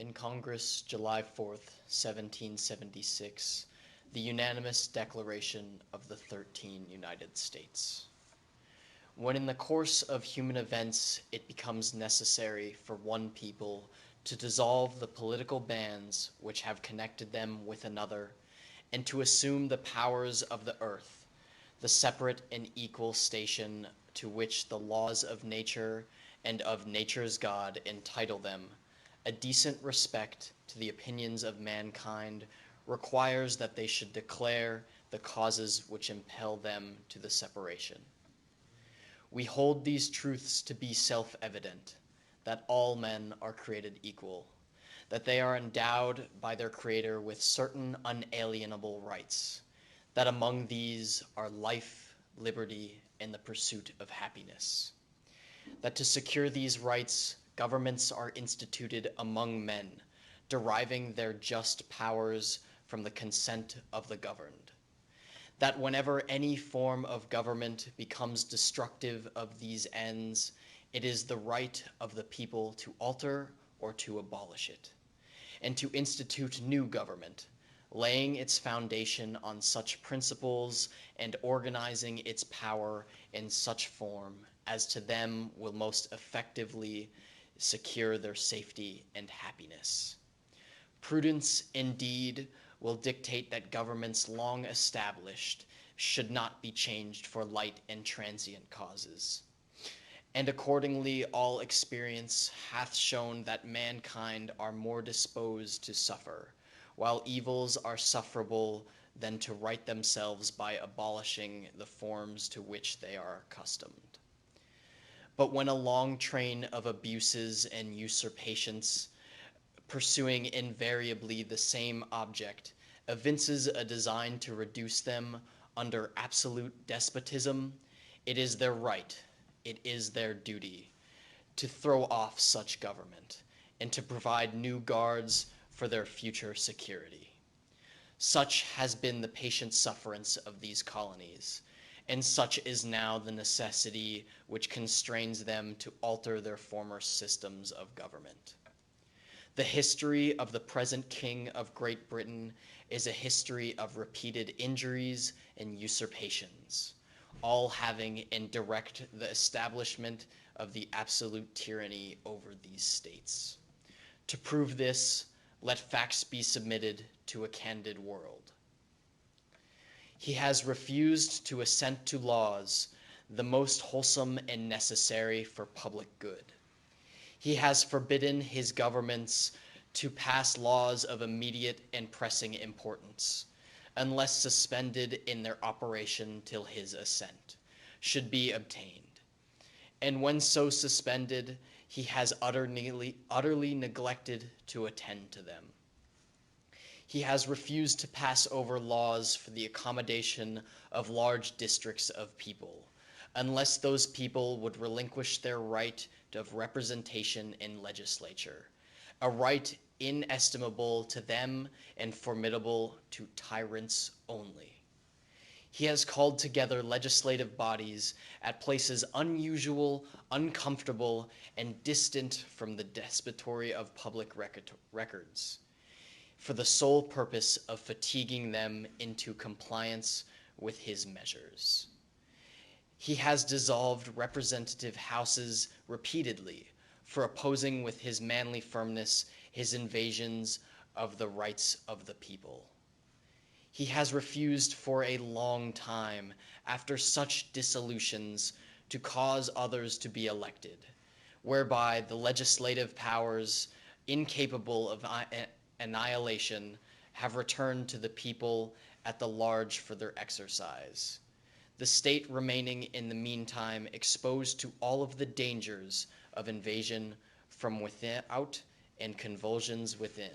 in Congress, July 4th, 1776, the unanimous Declaration of the 13 United States. When in the course of human events it becomes necessary for one people to dissolve the political bands which have connected them with another, and to assume the powers of the earth, the separate and equal station to which the laws of nature and of nature's God entitle them, a decent respect to the opinions of mankind requires that they should declare the causes which impel them to the separation. We hold these truths to be self-evident, that all men are created equal, that they are endowed by their Creator with certain unalienable rights, that among these are life, liberty, and the pursuit of happiness, that to secure these rights, governments are instituted among men, deriving their just powers from the consent of the governed, that whenever any form of government becomes destructive of these ends, it is the right of the people to alter or to abolish it, and to institute new government, laying its foundation on such principles and organizing its power in such form as to them will most effectively secure their safety and happiness. Prudence, indeed, will dictate that governments long established should not be changed for light and transient causes. And accordingly, all experience hath shown that mankind are more disposed to suffer, while evils are sufferable, than to right themselves by abolishing the forms to which they are accustomed. But when a long train of abuses and usurpations, pursuing invariably the same object, evinces a design to reduce them under absolute despotism, it is their right, it is their duty, to throw off such government, and to provide new guards for their future security. Such has been the patient sufferance of these colonies, and such is now the necessity which constrains them to alter their former systems of government. The history of the present King of Great Britain is a history of repeated injuries and usurpations, all having in direct the establishment of the absolute tyranny over these states. To prove this, let facts be submitted to a candid world. He has refused to assent to laws, the most wholesome and necessary for public good. He has forbidden his governments to pass laws of immediate and pressing importance, unless suspended in their operation till his assent should be obtained. And when so suspended, he has utterly neglected to attend to them. He has refused to pass over laws for the accommodation of large districts of people, unless those people would relinquish their right of representation in legislature, a right inestimable to them and formidable to tyrants only. He has called together legislative bodies at places unusual, uncomfortable, and distant from the despotory of public records, for the sole purpose of fatiguing them into compliance with his measures. He has dissolved representative houses repeatedly for opposing with his manly firmness his invasions of the rights of the people. He has refused for a long time, after such dissolutions, to cause others to be elected, whereby the legislative powers, incapable of annihilation, have returned to the people at the large for their exercise, the state remaining in the meantime exposed to all of the dangers of invasion from without and convulsions within.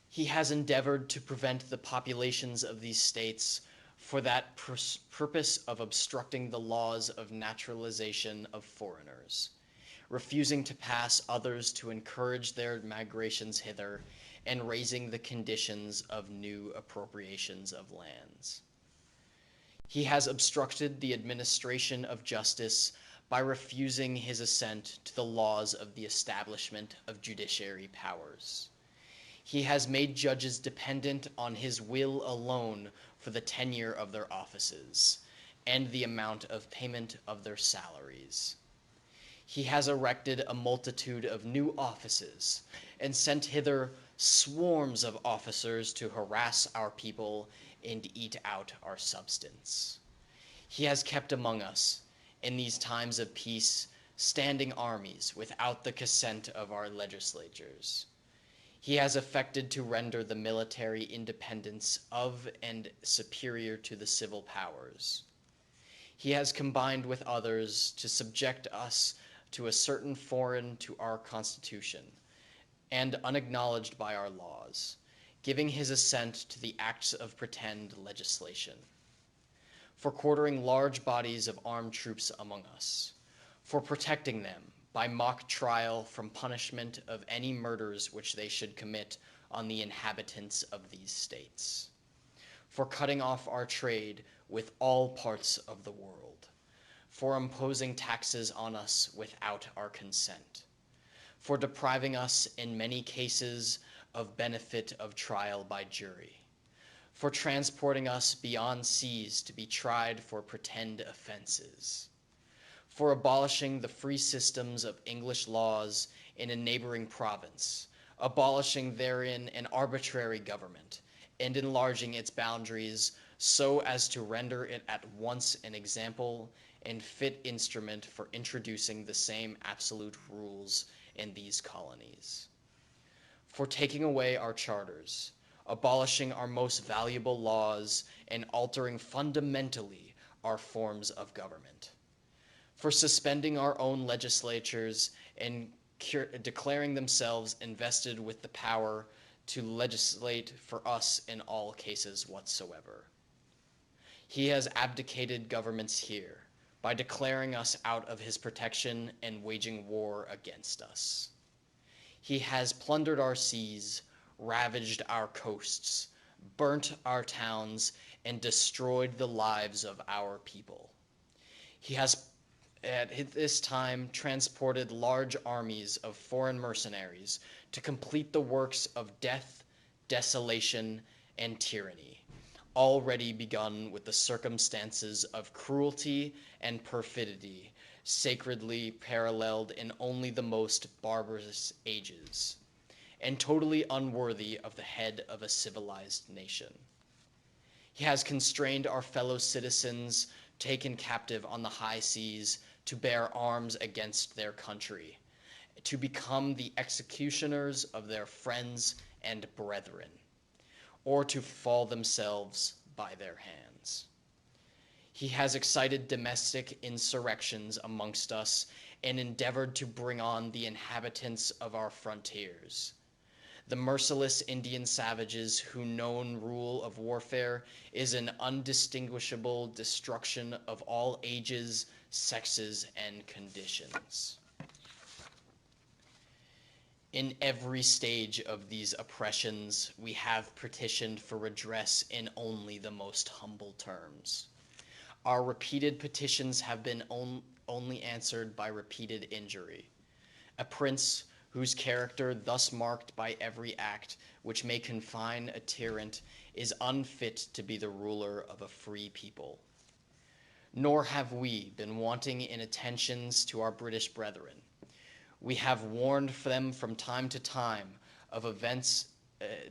He has endeavored to prevent the populations of these states for that purpose of obstructing the laws of naturalization of foreigners, refusing to pass others to encourage their migrations hither, and raising the conditions of new appropriations of lands. He has obstructed the administration of justice by refusing his assent to the laws of the establishment of judiciary powers. He has made judges dependent on his will alone for the tenure of their offices and the amount of payment of their salaries. He has erected a multitude of new offices and sent hither swarms of officers to harass our people and eat out our substance. He has kept among us, in these times of peace, standing armies without the consent of our legislatures. He has affected to render the military independence of and superior to the civil powers. He has combined with others to subject us to a certain foreign to our Constitution, and unacknowledged by our laws, giving his assent to the acts of pretend legislation, for quartering large bodies of armed troops among us, for protecting them by mock trial from punishment of any murders which they should commit on the inhabitants of these states, for cutting off our trade with all parts of the world, for imposing taxes on us without our consent, for depriving us in many cases of benefit of trial by jury, for transporting us beyond seas to be tried for pretend offenses, for abolishing the free systems of English laws in a neighboring province, abolishing therein an arbitrary government, and enlarging its boundaries so as to render it at once an example and fit instrument for introducing the same absolute rules in these colonies, for taking away our charters, abolishing our most valuable laws, and altering fundamentally our forms of government, for suspending our own legislatures and declaring themselves invested with the power to legislate for us in all cases whatsoever. He has abdicated governments here by declaring us out of his protection and waging war against us. He has plundered our seas, ravaged our coasts, burnt our towns, and destroyed the lives of our people. He has at this time transported large armies of foreign mercenaries to complete the works of death, desolation, and tyranny, already begun with the circumstances of cruelty and perfidy, sacredly paralleled in only the most barbarous ages, and totally unworthy of the head of a civilized nation. He has constrained our fellow citizens taken captive on the high seas to bear arms against their country, to become the executioners of their friends and brethren, or to fall themselves by their hands. He has excited domestic insurrections amongst us and endeavored to bring on the inhabitants of our frontiers, the merciless Indian savages whose known rule of warfare is an undistinguishable destruction of all ages, sexes, and conditions. In every stage of these oppressions, we have petitioned for redress in only the most humble terms. Our repeated petitions have been only answered by repeated injury. A prince whose character thus marked by every act which may confine a tyrant is unfit to be the ruler of a free people. Nor have we been wanting in attentions to our British brethren. We have warned them from time to time of events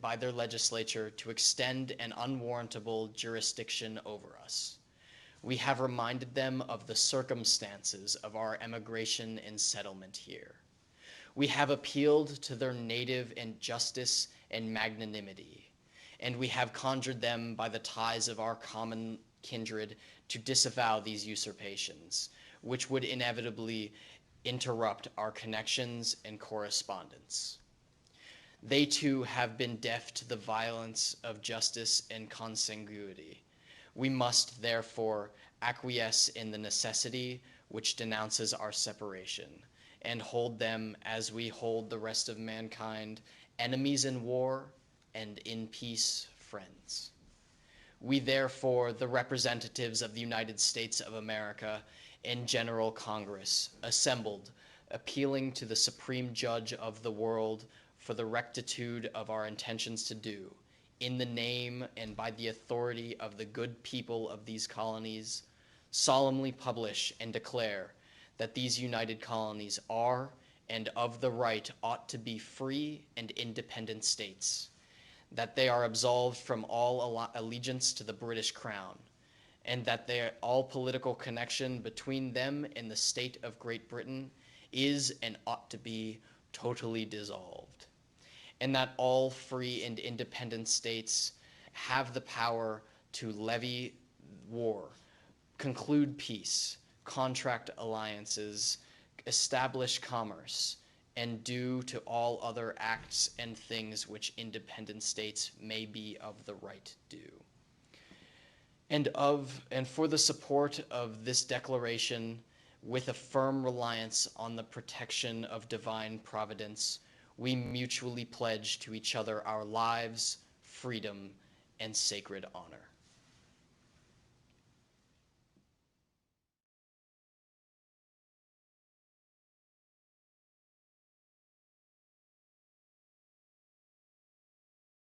by their legislature to extend an unwarrantable jurisdiction over us. We have reminded them of the circumstances of our emigration and settlement here. We have appealed to their native injustice and magnanimity, and we have conjured them by the ties of our common kindred to disavow these usurpations, which would inevitably interrupt our connections and correspondence. They too have been deaf to the violence of justice and consanguinity. We must therefore acquiesce in the necessity which denounces our separation, and hold them as we hold the rest of mankind, enemies in war, and in peace, friends. We therefore, the representatives of the United States of America, and General Congress, assembled, appealing to the Supreme Judge of the world for the rectitude of our intentions to do, in the name and by the authority of the good people of these colonies, solemnly publish and declare that these united colonies are, and of the right ought to be free and independent states, that they are absolved from all allegiance to the British Crown, and that all political connection between them and the state of Great Britain is and ought to be totally dissolved, and that all free and independent states have the power to levy war, conclude peace, contract alliances, establish commerce, and do to all other acts and things which independent states may be of the right do. And for the support of this declaration, with a firm reliance on the protection of divine providence, we mutually pledge to each other our lives, freedom, and sacred honor.